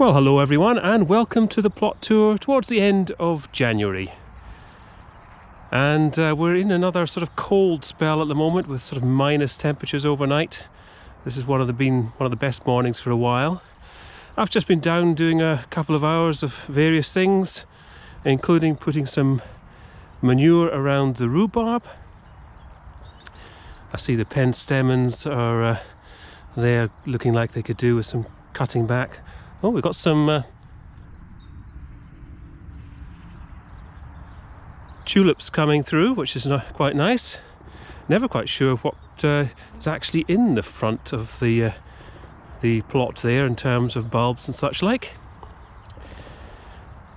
Well, hello everyone and welcome to the plot tour towards the end of January. And we're in another sort of cold spell at the moment with sort of minus temperatures overnight. This is one of the best mornings for a while. I've just been down doing a couple of hours of various things, including putting some manure around the rhubarb. I see the penstemons are there looking like they could do with some cutting back. Oh, we've got some tulips coming through, which is quite nice. Never quite sure what is actually in the front of the plot there in terms of bulbs and such like.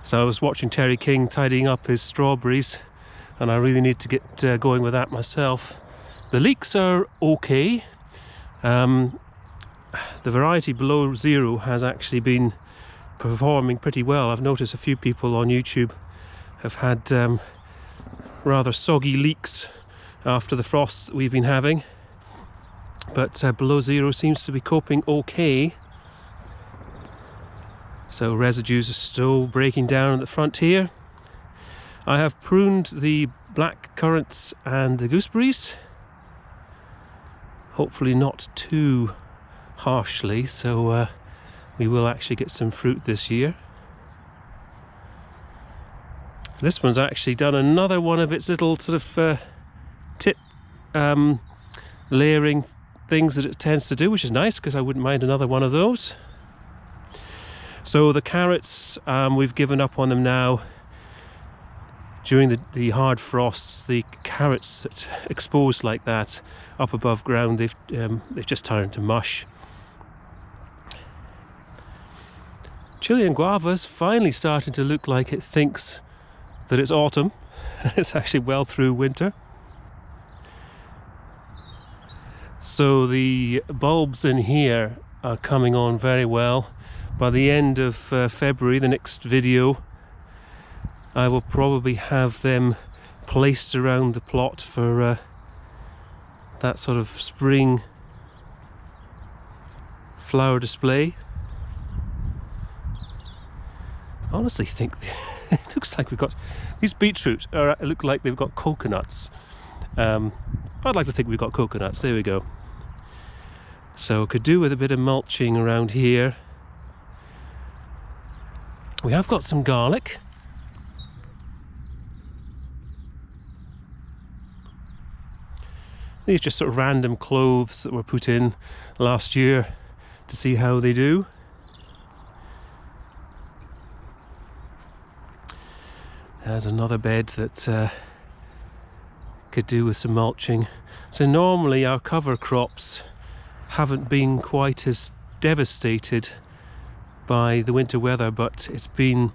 So I was watching Terry King tidying up his strawberries, and I really need to get going with that myself. The leeks are okay. The variety below zero has actually been performing pretty well. I've noticed a few people on YouTube have had rather soggy leeks after the frosts that we've been having, but below zero seems to be coping okay. So residues are still breaking down at the front here. I have pruned the blackcurrants and the gooseberries, hopefully not too harshly, so we will actually get some fruit this year. This one's actually done another one of its little sort of tip layering things that it tends to do, which is nice because I wouldn't mind another one of those. So the carrots, we've given up on them now. During the hard frosts, the carrots that exposed like that up above ground, they've just turned to mush. Chilean guava's finally starting to look like it thinks that it's autumn. It's actually well through winter. So the bulbs in here are coming on very well. By the end of February, the next video, I will probably have them placed around the plot for that sort of spring flower display. I honestly think it looks like we've got these beetroot look like they've got coconuts. I'd like to think we've got coconuts. There we go. So could do with a bit of mulching around here. We have got some garlic. These are just sort of random cloves that were put in last year to see how they do. There's another bed that could do with some mulching. So normally our cover crops haven't been quite as devastated by the winter weather, but it's been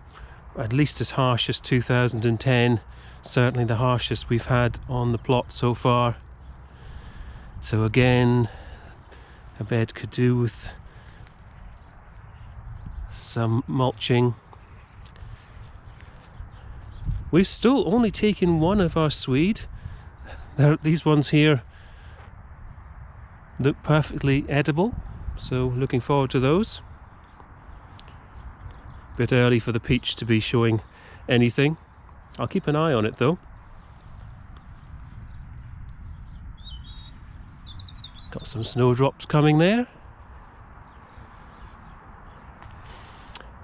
at least as harsh as 2010, certainly the harshest we've had on the plot so far. So again, a bed could do with some mulching. We've still only taken one of our swede. These ones here look perfectly edible, so looking forward to those. Bit early for the peach to be showing anything. I'll keep an eye on it though. Got some snowdrops coming there.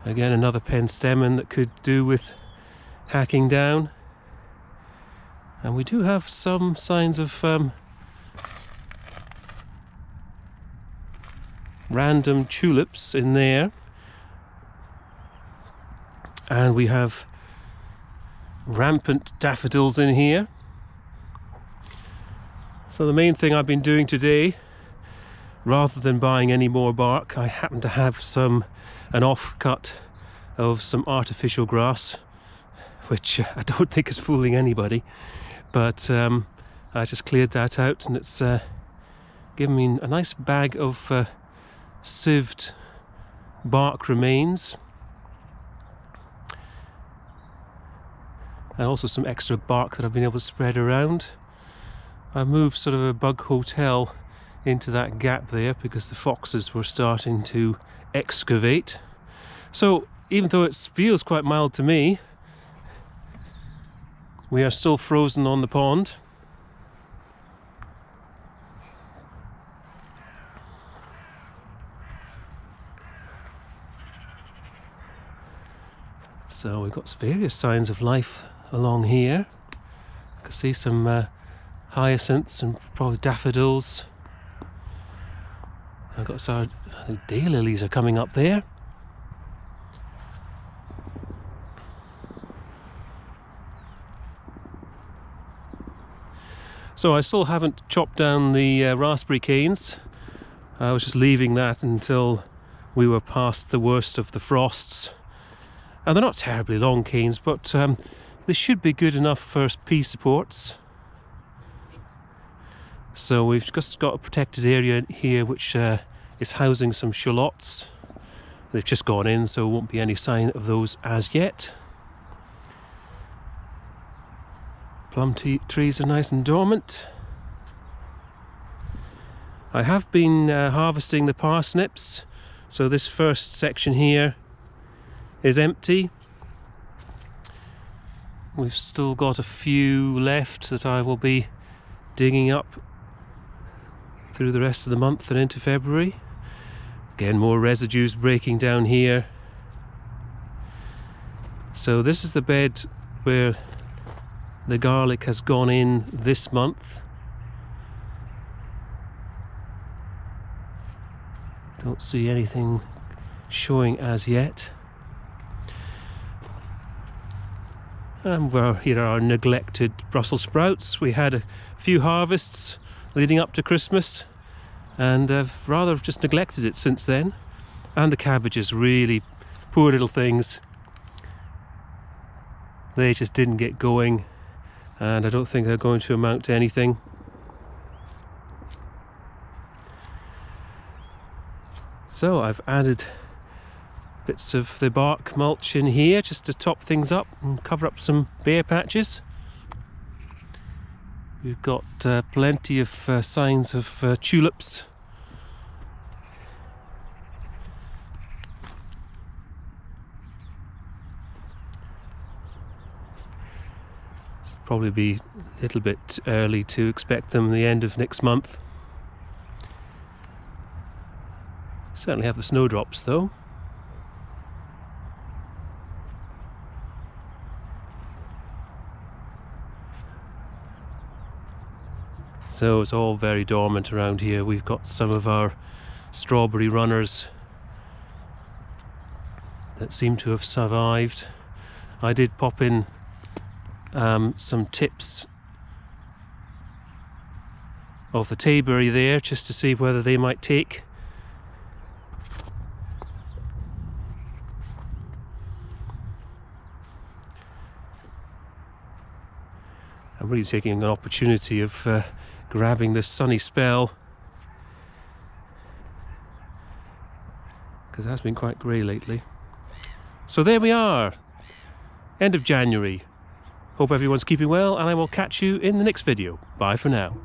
Again, another penstemon that could do with hacking down. And we do have some signs of random tulips in there. And we have rampant daffodils in here. So the main thing I've been doing today, rather than buying any more bark, I happen to have an offcut of some artificial grass, which I don't think is fooling anybody, but I just cleared that out, and it's given me a nice bag of sieved bark remains, and also some extra bark that I've been able to spread around. I moved sort of a bug hotel into that gap there because the foxes were starting to excavate. So even though it feels quite mild to me, we are still frozen on the pond. So we've got various signs of life along here. I can see some hyacinths and probably daffodils. I've got some, I think daylilies are coming up there. So I still haven't chopped down the raspberry canes. I was just leaving that until we were past the worst of the frosts. And they're not terribly long canes, but they should be good enough for pea supports. So we've just got a protected area here which is housing some shallots. They've just gone in, so there won't be any sign of those as yet. Plum trees are nice and dormant. I have been harvesting the parsnips, so this first section here is empty. We've still got a few left that I will be digging up through the rest of the month and into February. Again, more residues breaking down here. So this is the bed where the garlic has gone in this month. Don't see anything showing as yet. And here are our neglected Brussels sprouts. We had a few harvests leading up to Christmas and have rather just neglected it since then. And the cabbages, really poor little things. They just didn't get going, and I don't think they're going to amount to anything. So I've added bits of the bark mulch in here just to top things up and cover up some bare patches. We've got plenty of signs of tulips. It's probably be a little bit early to expect them at the end of next month. Certainly have the snowdrops though. So it's all very dormant around here. We've got some of our strawberry runners that seem to have survived. I did pop in some tips of the tayberry there just to see whether they might take. I'm really taking an opportunity of grabbing this sunny spell, because it has been quite grey lately. So there we are, end of January. Hope everyone's keeping well, and I will catch you in the next video. Bye for now.